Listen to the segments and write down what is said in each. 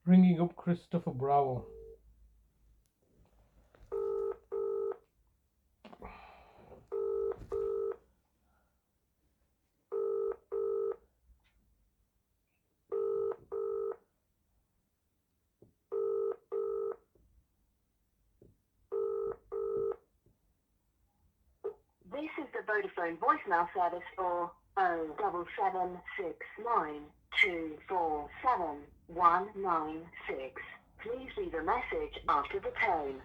Ringing up Christopher Browell. This is the Vodafone voicemail service for 07762471996. Please leave a message after the tone.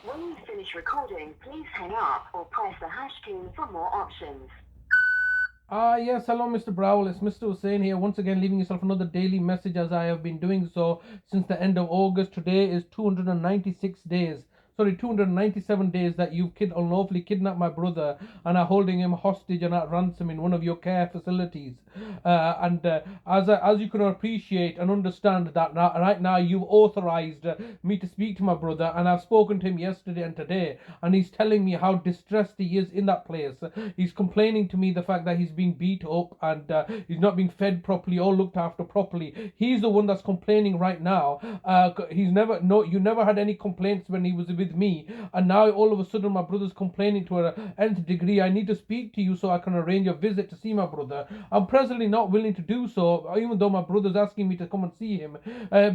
When you finish recording, please hang up or press the hash key for more options. Yes, hello, Mr. Browell. It's Mr. Hussain here, once again leaving yourself another daily message as I have been doing so since the end of August. Today is 296 days. 297 days that you've unlawfully kidnapped my brother and are holding him hostage and at ransom in one of your care facilities. As you can appreciate and understand that right now you've authorized me to speak to my brother, and I've spoken to him yesterday and today, and he's telling me how distressed he is in that place. He's complaining to me the fact that he's being beat up and he's not being fed properly or looked after properly. He's the one that's complaining right now. You never had any complaints when he was with me, and now all of a sudden my brother's complaining to an nth degree. I need to speak to you so I can arrange a visit to see my brother. I'm presently not willing to do so, even though my brother's asking me to come and see him,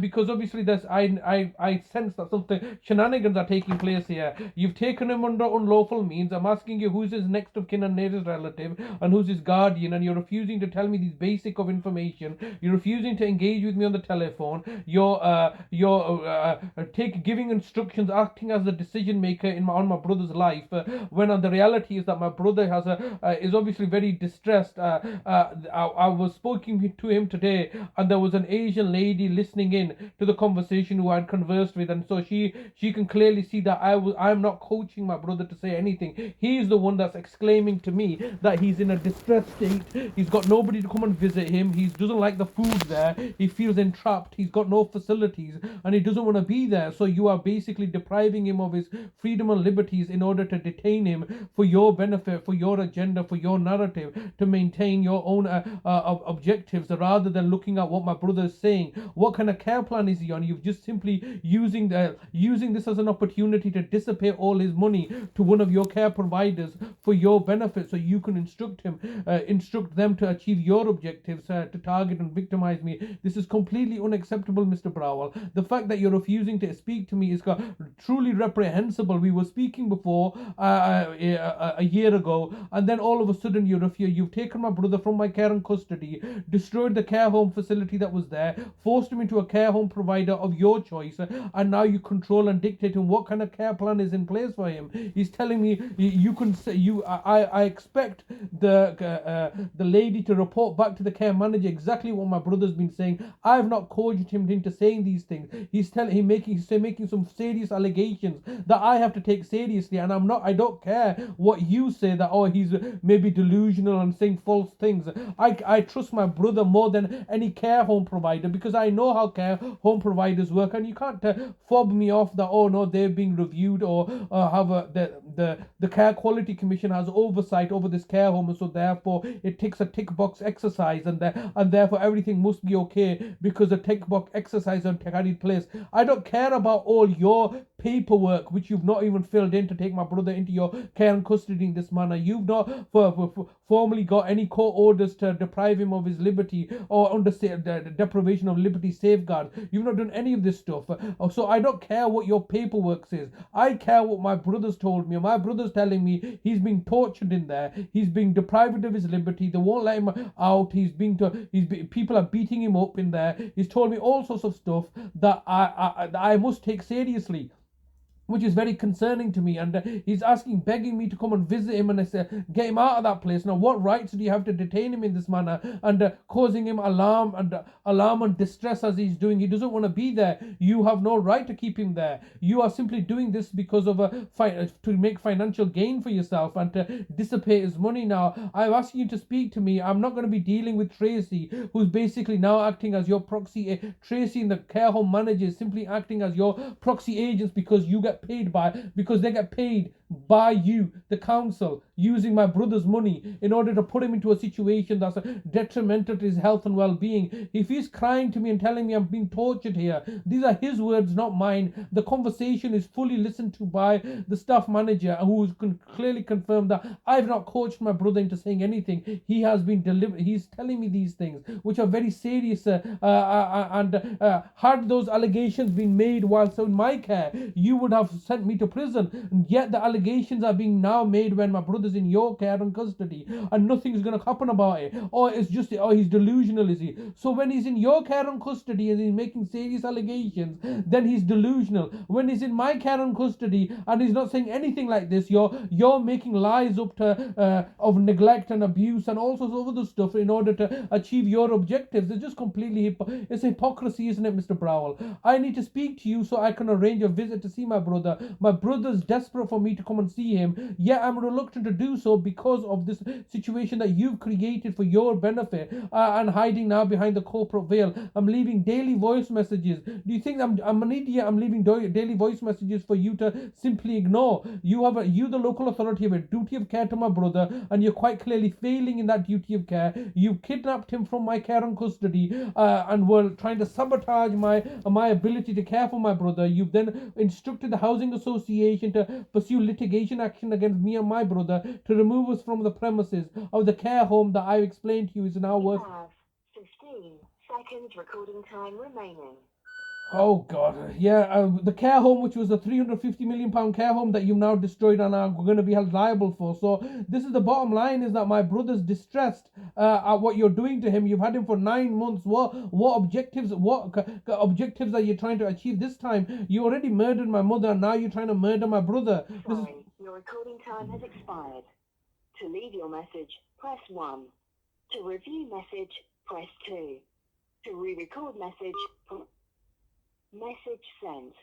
because obviously I sense that something shenanigans are taking place here. You've taken him under unlawful means. I'm asking you who's his next of kin and nearest relative and who's his guardian, and you're refusing to tell me these basic of information. You're refusing to engage with me on the telephone. You're giving instructions, acting as the decision maker on my brother's life, when the reality is that my brother is obviously very distressed. I was speaking to him today, and there was an Asian lady listening in to the conversation who I'd conversed with, and so she can clearly see that I'm not coaching my brother to say anything. He's the one that's exclaiming to me that he's in a distressed state. He's got nobody to come and visit him. He doesn't like the food there. He feels entrapped. He's got no facilities, and he doesn't want to be there. So you are basically depriving him of his freedom and liberties in order to detain him for your benefit, for your agenda, for your narrative, to maintain your own objectives, rather than looking at what my brother is saying. What kind of care plan is he on? You've just simply using this as an opportunity to dissipate all his money to one of your care providers for your benefit, so you can instruct them to achieve your objectives, to target and victimize me. This is completely unacceptable, Mr. Browell. The fact that you're refusing to speak to me is truly reprehensible. We were speaking before a year ago, and then all of a sudden you've taken my brother from my care and custody, destroyed the care home facility that was there, forced him into a care home provider of your choice, and now you control and dictate him what kind of care plan is in place for him. He's telling me you can say I expect the lady to report back to the care manager exactly what my brother's been saying. I've not coached him into saying these things. He's making some serious allegations that I have to take seriously, and I don't care what you say that he's maybe delusional and saying false things. I trust my brother more than any care home provider, because I know how care home providers work, and you can't fob me off that no, they're being reviewed, or have the care quality commission has oversight over this care home, and so therefore it takes a tick box exercise, and therefore everything must be okay because the tick box exercise has carried place. I don't care about all your paperwork which you've not even filled in to take my brother into your care and custody in this manner. You've not formally got any court orders to deprive him of his liberty or under the deprivation of liberty safeguard. You've not done any of this stuff. So I don't care what your paperwork says. I care what my brother's told me. My brother's telling me he's being tortured in there. He's being deprived of his liberty. They won't let him out. People are beating him up in there. He's told me all sorts of stuff that I must take seriously, which is very concerning to me. And he's begging me to come and visit him, and I say, get him out of that place. Now, what rights do you have to detain him in this manner and causing him alarm and distress as he's doing? He doesn't want to be there. You have no right to keep him there. You are simply doing this because of to make financial gain for yourself and to dissipate his money. Now, I'm asking you to speak to me. I'm not going to be dealing with Tracy, who's basically now acting as your proxy. Tracy and the care home manager is simply acting as your proxy agents because they get paid by you, the council, using my brother's money in order to put him into a situation that's detrimental to his health and well-being. If he's crying to me and telling me I'm being tortured here, these are his words, not mine. The conversation is fully listened to by the staff manager, who can clearly confirm that I've not coached my brother into saying anything. He has been delivered. He's telling me these things, which are very serious. And had those allegations been made whilst in my care, you would have sent me to prison. And yet the allegations are being now made when my brother's in your care and custody, and nothing's going to happen about it. Or it's just, oh, he's delusional, is he? So when he's in your care and custody and he's making serious allegations, then he's delusional. When he's in my care and custody and he's not saying anything like this, you're making lies up to of neglect and abuse and all sorts of other stuff in order to achieve your objectives. It's just completely it's hypocrisy, isn't it, Mr. Browell? I need to speak to you so I can arrange a visit to see my brother. My brother's desperate for me to come and see him, yet I'm reluctant to do so because of this situation that you've created for your benefit, and hiding now behind the corporate veil. I'm leaving daily voice messages. Do you think I'm an idiot? I'm leaving daily voice messages for you to simply ignore. You, the local authority, have a duty of care to my brother, and you're quite clearly failing in that duty of care. You've kidnapped him from my care and custody, and were trying to sabotage my ability to care for my brother. You've then instructed the housing association to pursue litigation action against me and my brother to remove us from the premises of the care home that I've explained to you is now worth. You have 15 seconds recording time remaining. Oh God, yeah, the care home, which was a £350 million care home that you've now destroyed and are going to be held liable for. So this is the bottom line: is that my brother's distressed at what you're doing to him. You've had him for 9 months. What objectives are you trying to achieve this time? You already murdered my mother, and now you're trying to murder my brother. Sorry, your recording time has expired. To leave your message, press 1. To review message, press 2. To re-record message, message sent.